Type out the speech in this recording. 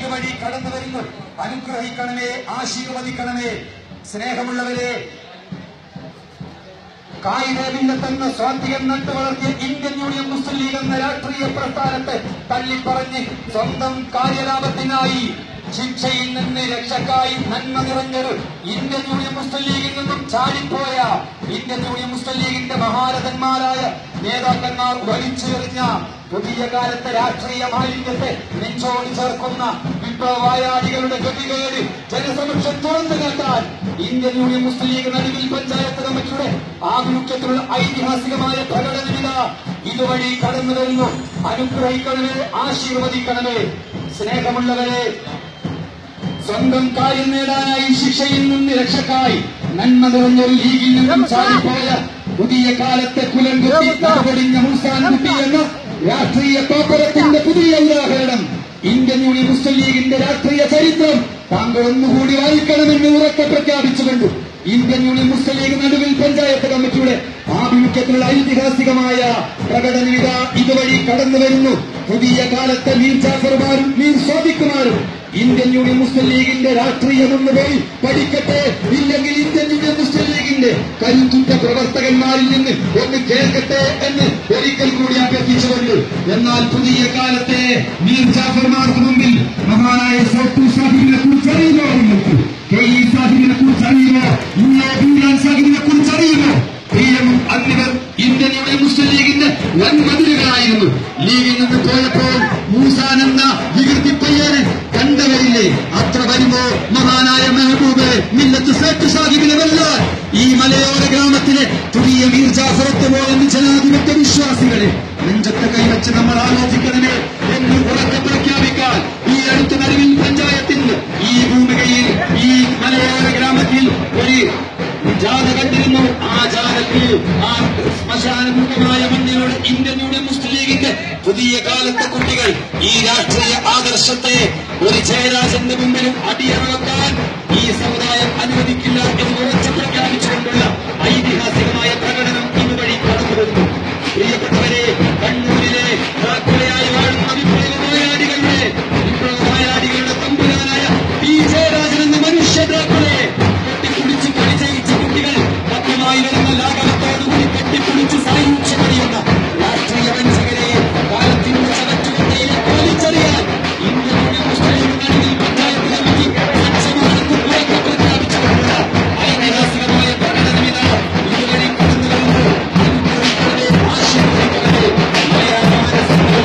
ഇതുവഴി കടന്നു വരുന്നു. അനുഗ്രഹിക്കണമേ, ആശീർവദിക്കണമേ. സ്നേഹമുള്ളവരെ, കായികരംഗത്തെന്ന സ്വാധീനം നട്ടു വളർത്തിയ ഇന്ത്യൻ യൂണിയൻ മുസ്ലിം ലീഗ് എന്ന രാഷ്ട്രീയ പ്രസ്ഥാനത്തെ തള്ളിപ്പറഞ്ഞ് സ്വന്തം കാര്യലാഭത്തിനായി ശിക്ഷയിൽ നിന്ന് രക്ഷക്കായി നന്മ നിറഞ്ഞൊരു ഇന്ത്യൻ യൂണിയൻ മുസ്ലിം ലീഗിൽ നിന്നും ചാടിപ്പോയ ഇന്ത്യൻ യൂണിയൻ മുസ്ലിം ലീഗിന്റെ മഹാരഥന്മാരായ നേതാക്കന്മാർ വലിച്ചെറിഞ്ഞ പുതിയ കാലത്തെ രാഷ്ട്രീയ മാലിന്യത്തെ നെഞ്ചോട് ചേർക്കുന്ന വിപ്ലവവായാളികളുടെ ഗതികേട് ജനസമക്ഷം തുറന്നു കേട്ടാൽ ഇന്ത്യൻ യൂണിയൻ മുസ്ലിം ലീഗ് നടുവിൽ പഞ്ചായത്ത് കമ്മിറ്റിയുടെ ആഭിമുഖ്യത്തിലുള്ള ഐതിഹാസികമായ പ്രകടനമിത ഇതുവഴി കടന്നു വരുന്നു. അനുഗ്രഹിക്കണമേ, ആശീർവദിക്കണമേ. സ്നേഹമുള്ളവരെ, സ്വന്തം കാര്യം നേടാനായി ശിക്ഷയിൽ നിന്ന് രക്ഷക്കായി നന്മ നിറഞ്ഞൊരു ലീഗിൽ നിന്നും ചാടിപ്പോയ പുതിയ കാലത്തെ കുലംകുത്തി തടപൊടിഞ്ഞ മൂസാൻ കുട്ടി എന്ന രാഷ്ട്രീയ പാപ്പരത്തിന്റെ പുതിയ ഉദാഹരണം ഇന്ത്യൻ യൂണിയൻ മുസ്ലിം ലീഗിന്റെ രാഷ്ട്രീയ ചരിത്രം താങ്കൾ ഒന്നുകൂടി വായിക്കണമെന്ന് ഉറക്കെ പ്രഖ്യാപിച്ചുകൊണ്ട് ഇന്ത്യൻ യൂണിയൻ മുസ്ലിം ലീഗ് നടുവിൽ പഞ്ചായത്ത് കമ്മിറ്റിയുടെ ആഭിമുഖ്യത്തിലുള്ള ഐതിഹാസികമായ പ്രകടനമിത ഇതുവഴി കടന്നു വരുന്നു. പുതിയ കാലത്തെ മീർ ജാഫർമാരും മീർ സ്വാദിഖുമാരും ഇന്ത്യൻ യൂണിയൻ മുസ്ലിം ലീഗിന്റെ രാഷ്ട്രീയമൊന്ന് പോയി പഠിക്കട്ടെ. ഇല്ലെങ്കിൽ ഇന്ത്യൻ യൂണിയൻ മുസ്ലിം ലീഗിന്റെ കരുത്തുറ്റ പ്രവർത്തകന്മാരിൽ നിന്ന് ഒന്ന് കേൾക്കട്ടെ എന്ന് ഒരിക്കൽ കൂടി അഭ്യർത്ഥിച്ചുകൊണ്ട്, എന്നാൽ പുതിയ കാലത്തെ മീർ ജാഫർമാർക്ക് മുമ്പിൽ മഹാനായ സോട്ടു സാഹിബിനെ കുറിച്ച് അറിയുമോ? കെ ഇ സാഹിബിനെ കുറിച്ച് അറിയുമോ? ഇന്നോ സാഹിബിനെ കുറിച്ച് അറിയുമോ? പ്രിയമും അന്നിവർ ഇന്ത്യൻ യൂണിയൻ മുസ്ലിം ലീഗിന്റെ വൻമതിലുകളായിരുന്നു. ലീഗിൽ നിന്ന് പോയപ്പോൾ മൂസാൻ എന്ന വികൃതി പയ്യനെ കണ്ടവരില്ലേ? അത്ര വരുമ്പോ മഹാനായ മെഹബൂബ് മില്ലത്ത് സേട്ട് സാഹിബിനെ വെല്ലാൻ ഈ മലയോര ഗ്രാമത്തിലെ പുതിയ മീർ ജാഫറത്ത് പോലെന്ന് ജനാധിപത്യ വിശ്വാസികളെ നെഞ്ചത്തെ കൈവച്ച് നമ്മൾ ആലോചിക്കണമേ എന്ന് ഉറക്കെ പ്രഖ്യാപിക്കാൻ ഈ അടുത്ത നടുവിൽ പഞ്ചായത്തിന്റെ ഈ ഭൂമികയിൽ ഈ മലയോര ഗ്രാമത്തിൽ ഒരു ജാഥ കണ്ടിരുന്നു. ആ ജാഥയ്ക്ക് ആ ശ്മശാനമുഖമായ മണ്ണിലൂടെ ഇന്ത്യൻ യൂണിയൻ മുസ്ലിം ലീഗിന്റെ പുതിയ കാലത്തെ കുട്ടികൾ ഈ രാഷ്ട്രീയ ആദർശത്തെ ഒരു ജയരാജന്റെ മുമ്പിലും അടിയറക്കാൻ ഈ സമുദായം അനുവദിക്കില്ല എന്ന് ഉറച്ചു പ്രഖ്യാപിച്ചുകൊണ്ടുള്ള ഐതിഹാസികമായ പ്രകടനം ഇതുവഴി കടന്നുവരുന്നു. പ്രിയപ്പെട്ടവരെ, കണ്ണൂരിലെ ായി വാഴുന്ന വിപ്ലവവായാടികളുടെ തമ്പുരാനായ പി ജയരാജൻ എന്ന മനുഷ്യ കെട്ടിപ്പിടിച്ച് പരിചയിച്ച കുട്ടികൾ മധ്യമായി വരുന്ന ലാഘവത്തോടുകൂടി കെട്ടിപ്പിടിച്ച് സായുജ്യ കഴിയുന്ന രാഷ്ട്രീയ വഞ്ചകരെ കാലത്തിന്റെ ചവറ്റുകൊണ്ടയിൽ വലിച്ചെറിയാൻ ഇന്ത്യൻ യൂണിയൻ മുസ്ലിം ലീഗ് നടുവിൽ പഞ്ചായത്ത് കമ്മിറ്റി ലക്ഷ്യമാണെന്ന് ഉറക്കെ പ്രഖ്യാപിച്ചുകൊണ്ടുള്ള ഐതിഹാസികമായ പ്രകടനമിത ഇതുവഴി കടന്നു വരുന്നു. ആശീർവദിക്കണമേ. മലയാള മനസ്സിന്റെ